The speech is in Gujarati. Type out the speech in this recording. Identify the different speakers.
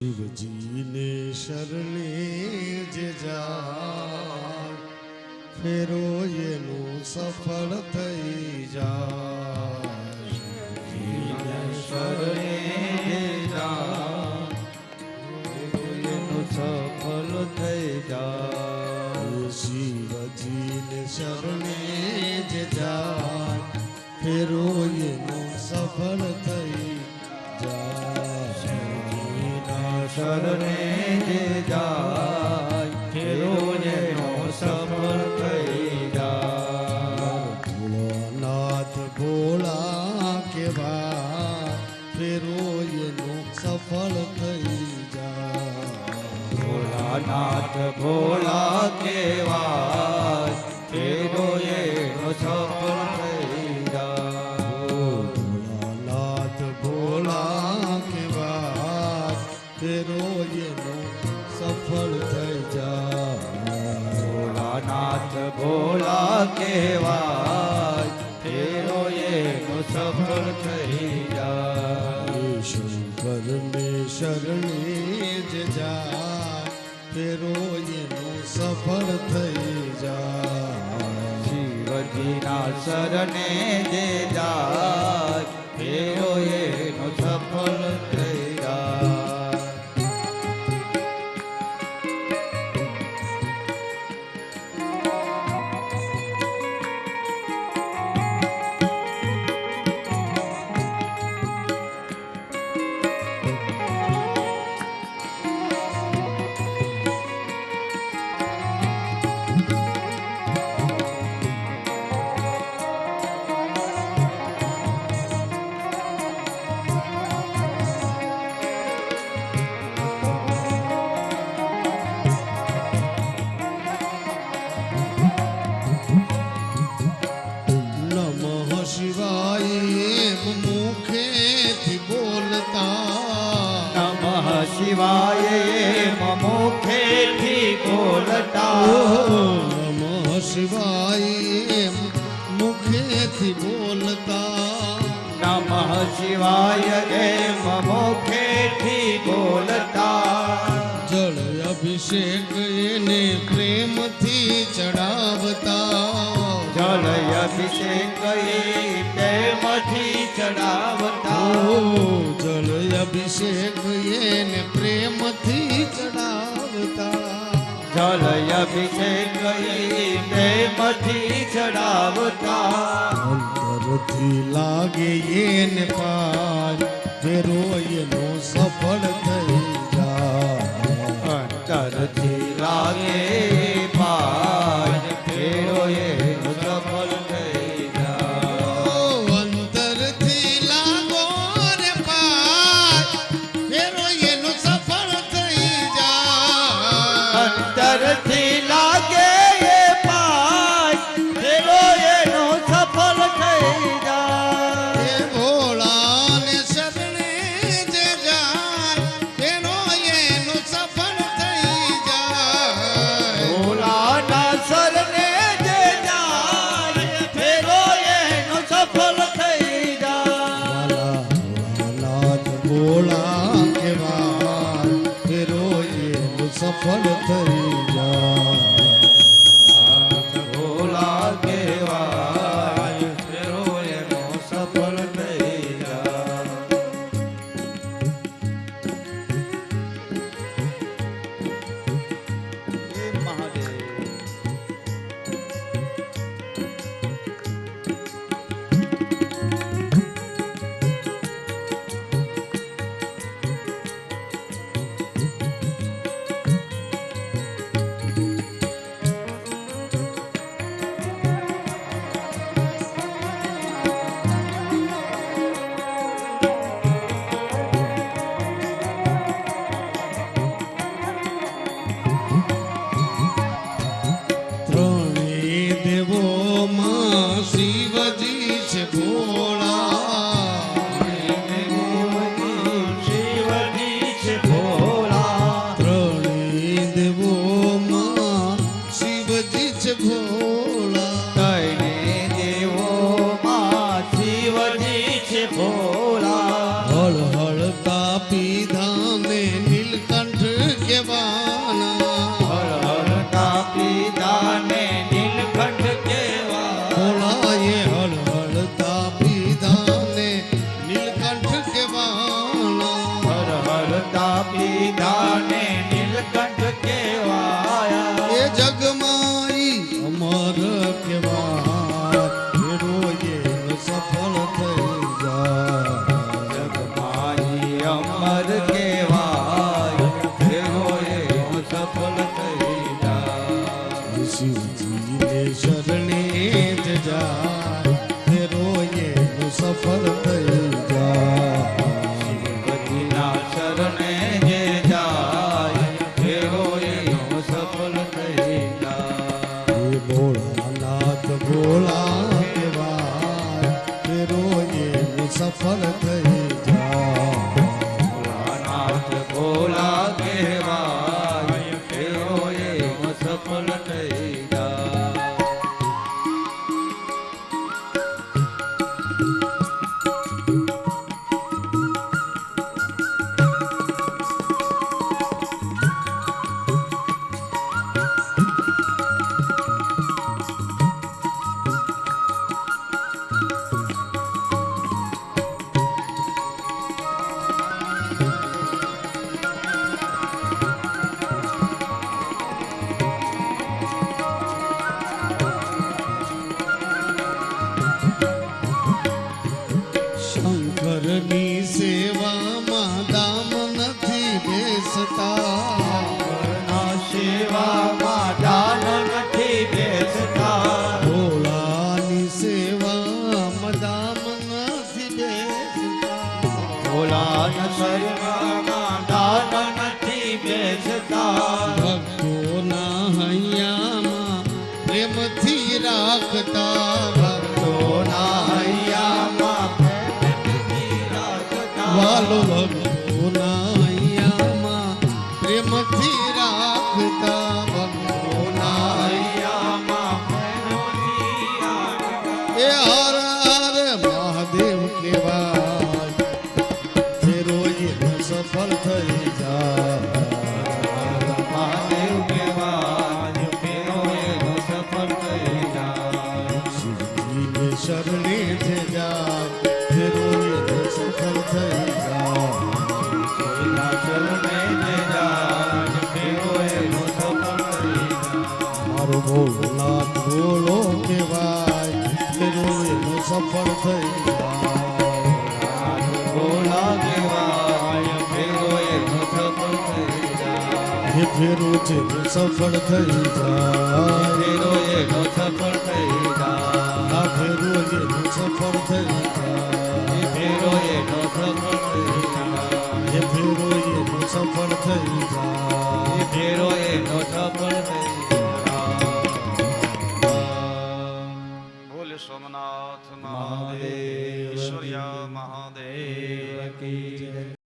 Speaker 1: શિવજીને શરણે જે જાય ફેરો એનું સફળ થઈ જાય.
Speaker 2: શિવજીને શરણે જે જાય એનું સફળ થઈ જાય.
Speaker 1: શિવજીને શરણે જે જાય ફેરો એનું સફળ થઈ જાય.
Speaker 2: શરણે જે જાય ફેરો એનો સફળ થઈ જાય.
Speaker 1: ભોળાનાથ ભોળા કેવા ફેરો એનું સફળ થઈ જાય.
Speaker 2: ભોળાનાથ ભોળા કેવા ફેરો એનો સફળ થઈ જાય.
Speaker 1: ભોળાનાથ ભોળા કેવા ફેરો એનું સફળ થઈ જાય.
Speaker 2: ભોળાનાથ ભોળા કેવાય ફેરો એનો સફળ થઈ જાય.
Speaker 1: શંકરને શરણે જ જાય ફેરો એનું સફળ થઈ જાય.
Speaker 2: શિવજીના શરણે જે જાય ફેરો એનો સફળ થઈ જાય.
Speaker 1: નમઃ શિવાય એમ મુખેથી બોલતા.
Speaker 2: નમઃ શિવાય એમ મુખેથી બોલતા.
Speaker 1: નમઃ શિવાય એમ મુખેથી બોલતા.
Speaker 2: નમઃ શિવાય એમ મુખેથી બોલતા.
Speaker 1: જળ અભિષેક એને પ્રેમથી ચડાવતા.
Speaker 2: જલ અભિષેક પ્રેમથી ચડાવતા.
Speaker 1: જળ અભિષેક એને પ્રેમથી ચડાવતા.
Speaker 2: જલ અભિષેક પ્રેમથી ચડાવતા.
Speaker 1: અંતરથી લાગે એને પાય ફેરો એનો સફળ થઈ જાય.
Speaker 2: અંતરથી લાગે પાય ફેરો એનો સફળ થઈ જાય.
Speaker 1: અંતરથી લાગો રે પાય ફેરો એનો સફળ થઈ જાય.
Speaker 2: અંતરથી લાગે એ પાય ફેરો એનો સફળ થઈ જાય.
Speaker 1: એ ભોળાને શરણે જે જાય ફેરો એનો સફળ થઈ જાય.
Speaker 2: ભોળાના શરણે જે જાય ફેરો એનો સફળ થઈ જાય.
Speaker 1: ભોળાનાથ ભોળા કેવા ફેરો એનું સફળ થઈ જાય.
Speaker 2: ભોળા કેવાય ફેરો એનો સફળ થઈ જાય. હે મહાદેવ. ખાધા પીધા ને નીલકંઠ કેવાયા
Speaker 1: એ જગમાં ઈ અમર કહેવાય ફેરો એનો સફળ થઈ જાય
Speaker 2: જગમાઈ અમર કેવાય ફેરો એનો સફળ થઈ જાય
Speaker 1: શિવજીને શરણે જ જાય ફેરો એનો સફળ થઈ જાય
Speaker 2: શિવજીના શરણે જે જાય ફેરો એનો સફળ થઈ જાય
Speaker 1: એ ભોળાનાથ ભોળા કહેવાય ફેરો એનો સફળ થઈ જાય
Speaker 2: ભોળાનાથ ભોળા કહેવાય ફેરો એનો સફળ થઈ જાય
Speaker 1: શંકરની સેવામાં દામ નથી બેસતા
Speaker 2: ના સેવામાં દાન નથી બેસતા
Speaker 1: ભોળાની સેવામાં દામ નથી બેસતા
Speaker 2: ભોળાના શરણમાં દાન નથી બેસતા
Speaker 1: ભક્તોના હૈયામાં પ્રેમથી રાખતા
Speaker 2: ભક્તોના હૈયામાં પ્રેમથી રાખતા
Speaker 1: વાલો ભક્તોના હૈયામાં પ્રેમથી રાખતા ભક્તોના
Speaker 2: હૈયામાં પ્રેમથી રાખતા
Speaker 1: એ હર હર મહાદેવ કહેવાય ફેરો એનો સફળ થઈ જાય
Speaker 2: મહાદેવ કહેવાય ફેરો એનો સફળ થઈ જાય
Speaker 1: શિવજીને શરણે છે જાય ફેરો એનો સફળ થઈ જાય
Speaker 2: કોઈના શરણે જે જાય ફેરો એનો સફળ થઈ જાય
Speaker 1: મારો ભોળાનાથ ભોળો કહેવાય ફેરો એનો સફળ થઈ જાય
Speaker 2: ભોળા કહેવાય ફેરો એનો સફળ થઈ જાય
Speaker 1: એ ફેરો છે એ સફળ થઈ જાય
Speaker 2: ફેરો એનો સફળ થઈ જાય
Speaker 1: આ ફેરો એનો સફળ થઈ જાય
Speaker 2: ફેરો એનો સફળ થઈ જાય
Speaker 1: એ ફેરો એનો સફળ થઈ જાય
Speaker 2: ફેરો એનો સફળ થઈ જાય
Speaker 3: બોલે સોમનાથ મહાદેવ
Speaker 2: મહાદેવ
Speaker 3: ઈશ્વરિયા મહાદેવ
Speaker 2: કી જય.